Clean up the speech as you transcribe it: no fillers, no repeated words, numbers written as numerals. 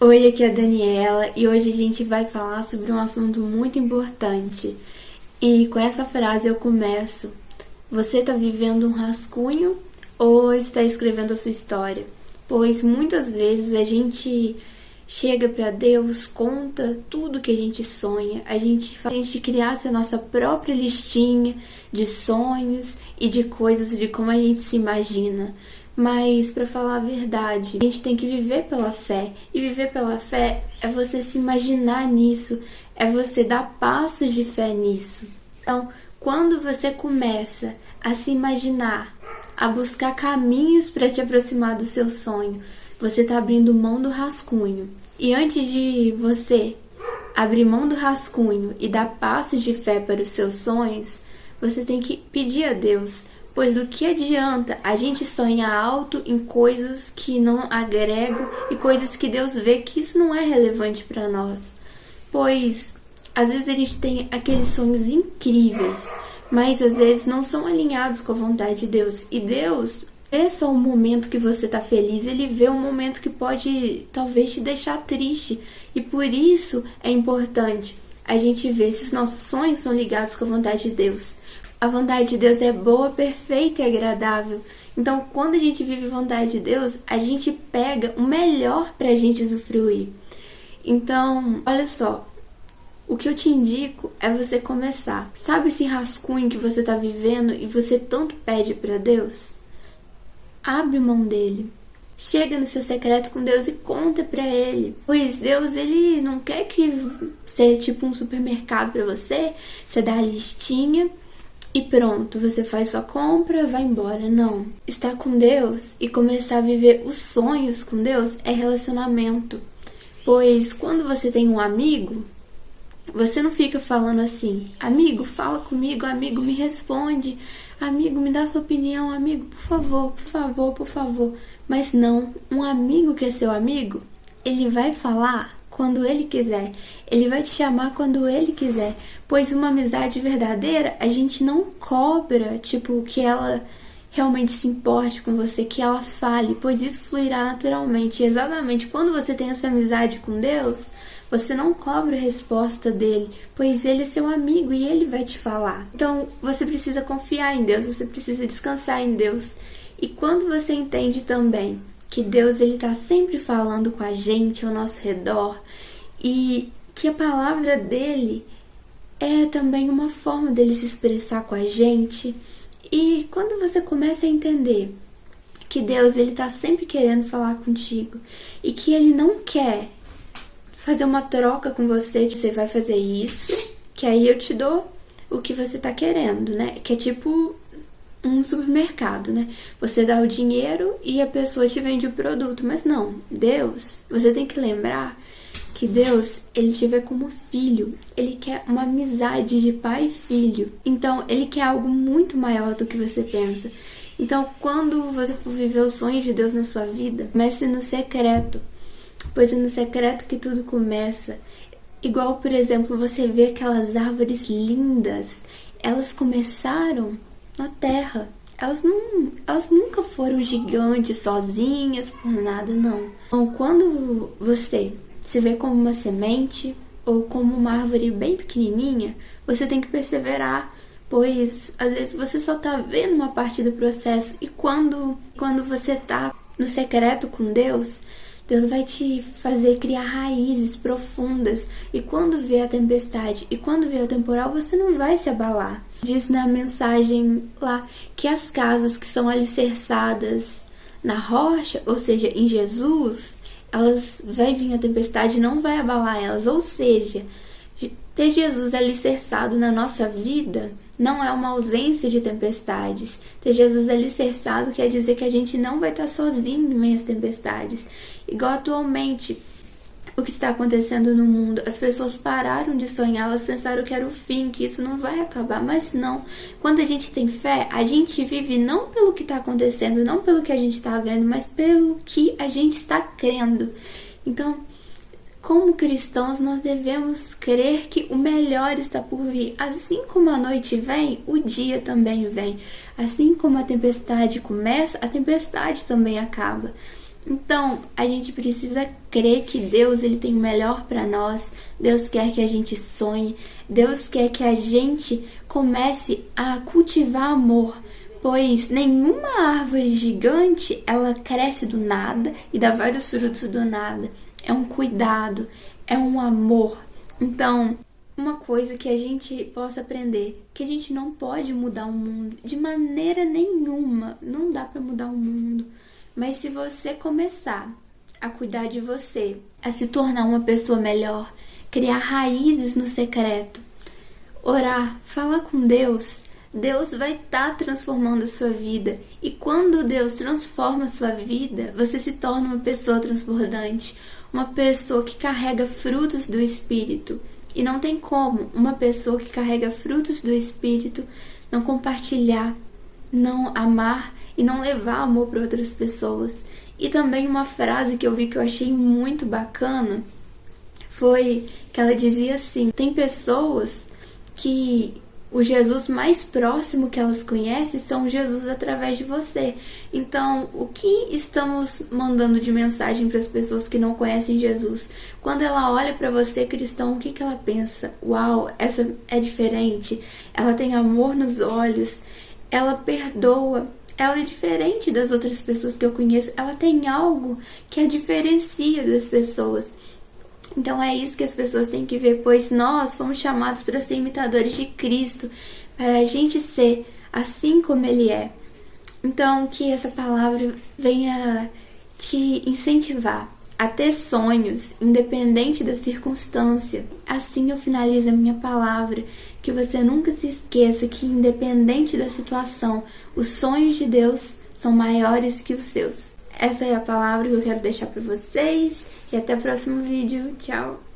Oi, aqui é a Daniela e hoje a gente vai falar sobre um assunto muito importante. E com essa frase eu começo. Você está vivendo um rascunho ou está escrevendo a sua história? Pois muitas vezes a gente chega para Deus, conta tudo que a gente sonha, a gente criasse a nossa própria listinha de sonhos e de coisas de como a gente se imagina. Mas, para falar a verdade, a gente tem que viver pela fé. E viver pela fé é você se imaginar nisso, é você dar passos de fé nisso. Então, quando você começa a se imaginar, a buscar caminhos para te aproximar do seu sonho, você está abrindo mão do rascunho. E antes de você abrir mão do rascunho e dar passos de fé para os seus sonhos, você tem que pedir a Deus. Pois do que adianta a gente sonhar alto em coisas que não agregam e coisas que Deus vê que isso não é relevante para nós? Pois às vezes a gente tem aqueles sonhos incríveis, mas às vezes não são alinhados com a vontade de Deus. E Deus vê só o momento que você está feliz, Ele vê um momento que pode talvez te deixar triste. E por isso é importante a gente ver se os nossos sonhos são ligados com a vontade de Deus. A vontade de Deus é boa, perfeita e agradável. Então, quando a gente vive a vontade de Deus, a gente pega o melhor pra gente usufruir. Então, olha só, o que eu te indico é você começar. Sabe esse rascunho que você tá vivendo e você tanto pede pra Deus? Abre mão dele. Chega no seu secreto com Deus e conta pra Ele. Pois Deus, Ele não quer que seja tipo um supermercado pra você. Você dá a listinha e pronto, você faz sua compra, vai embora. Não. Estar com Deus e começar a viver os sonhos com Deus é relacionamento. Pois quando você tem um amigo, você não fica falando assim: amigo, fala comigo, amigo, me responde, amigo, me dá sua opinião, amigo, por favor, por favor, por favor. Mas não, um amigo que é seu amigo, ele vai falar quando ele quiser, ele vai te chamar quando ele quiser, pois uma amizade verdadeira, a gente não cobra, tipo, que ela realmente se importe com você, que ela fale, pois isso fluirá naturalmente. E exatamente quando você tem essa amizade com Deus, você não cobra a resposta dele, pois ele é seu amigo e ele vai te falar. Então, você precisa confiar em Deus, você precisa descansar em Deus. E quando você entende também que Deus ele está sempre falando com a gente ao nosso redor e que a palavra dele é também uma forma dele se expressar com a gente. E quando você começa a entender que Deus ele está sempre querendo falar contigo e que ele não quer fazer uma troca com você, que você vai fazer isso, que aí eu te dou o que você está querendo, né? Que é tipo um supermercado, né? Você dá o dinheiro e a pessoa te vende o produto. Mas não, Deus, você tem que lembrar que Deus, ele te vê como filho. Ele quer uma amizade de pai e filho. Então, ele quer algo muito maior do que você pensa. Então, quando você for viver os sonhos de Deus na sua vida, comece no secreto. Pois é no secreto que tudo começa. Igual, por exemplo, você vê aquelas árvores lindas. Elas começaram na terra. Elas nunca foram gigantes sozinhas por nada, não. Então, quando você se vê como uma semente ou como uma árvore bem pequenininha, você tem que perseverar, pois às vezes você só tá vendo uma parte do processo. E quando você tá no secreto com Deus, Deus vai te fazer criar raízes profundas. E quando vier a tempestade e quando vier o temporal, você não vai se abalar. Diz na mensagem lá que as casas que são alicerçadas na rocha, ou seja, em Jesus, elas vai vir a tempestade e não vai abalar elas. Ou seja, ter Jesus alicerçado na nossa vida não é uma ausência de tempestades. Ter Jesus alicerçado quer dizer que a gente não vai estar sozinho em meio às tempestades. Igual atualmente, o que está acontecendo no mundo, as pessoas pararam de sonhar, elas pensaram que era o fim, que isso não vai acabar, mas não. Quando a gente tem fé, a gente vive não pelo que está acontecendo, não pelo que a gente está vendo, mas pelo que a gente está crendo. Então, como cristãos, nós devemos crer que o melhor está por vir. Assim como a noite vem, o dia também vem. Assim como a tempestade começa, a tempestade também acaba. Então, a gente precisa crer que Deus, ele tem o melhor para nós. Deus quer que a gente sonhe. Deus quer que a gente comece a cultivar amor. Pois nenhuma árvore gigante, ela cresce do nada e dá vários frutos do nada. É um cuidado, é um amor. Então, uma coisa que a gente possa aprender, que a gente não pode mudar o mundo de maneira nenhuma. Não dá para mudar o mundo. Mas se você começar a cuidar de você, a se tornar uma pessoa melhor, criar raízes no secreto, orar, falar com Deus, Deus vai estar transformando a sua vida. E quando Deus transforma a sua vida, você se torna uma pessoa transbordante, uma pessoa que carrega frutos do Espírito. E não tem como uma pessoa que carrega frutos do Espírito não compartilhar, não amar e não levar amor para outras pessoas. E também uma frase que eu vi que eu achei muito bacana foi que ela dizia assim: tem pessoas que o Jesus mais próximo que elas conhecem são Jesus através de você. Então, o que estamos mandando de mensagem para as pessoas que não conhecem Jesus? Quando ela olha para você, cristão, o que ela pensa? Uau, essa é diferente. Ela tem amor nos olhos, ela perdoa. Ela é diferente das outras pessoas que eu conheço. Ela tem algo que a diferencia das pessoas. Então é isso que as pessoas têm que ver, pois nós fomos chamados para ser imitadores de Cristo, para a gente ser assim como Ele é. Então que essa palavra venha te incentivar a ter sonhos, independente da circunstância. Assim eu finalizo a minha palavra, que você nunca se esqueça que independente da situação, os sonhos de Deus são maiores que os seus. Essa é a palavra que eu quero deixar para vocês. E até o próximo vídeo. Tchau!